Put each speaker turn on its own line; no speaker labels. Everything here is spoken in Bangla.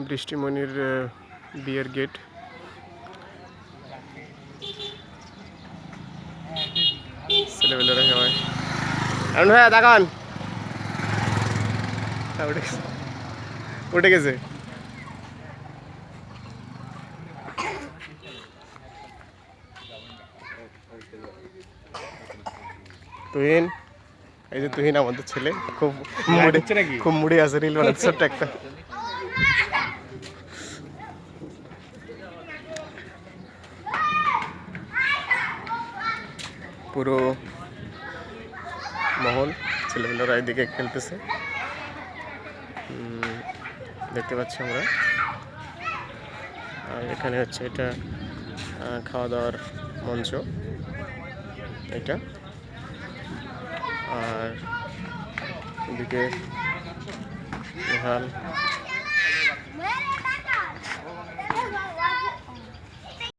বৃষ্টিমণির বিয়ের গেট। ছেলেবেলেরা সবাই আরুন ভাইয়া দেখান, উঠে গেছে। তুহিন, এই যে তুহিন আমাদের ছেলে, খুব মুড়ে আছে, রিল বানাচ্ছে ছোট্ট একটা। পুরো মহল ছেলেমেয়েরা এদিকে খেলতেছে, দেখতে পাচ্ছি আমরা। আর এখানে হচ্ছে এটা খাওয়া দাওয়ার মঞ্চ এটা। আর এদিকে বিশাল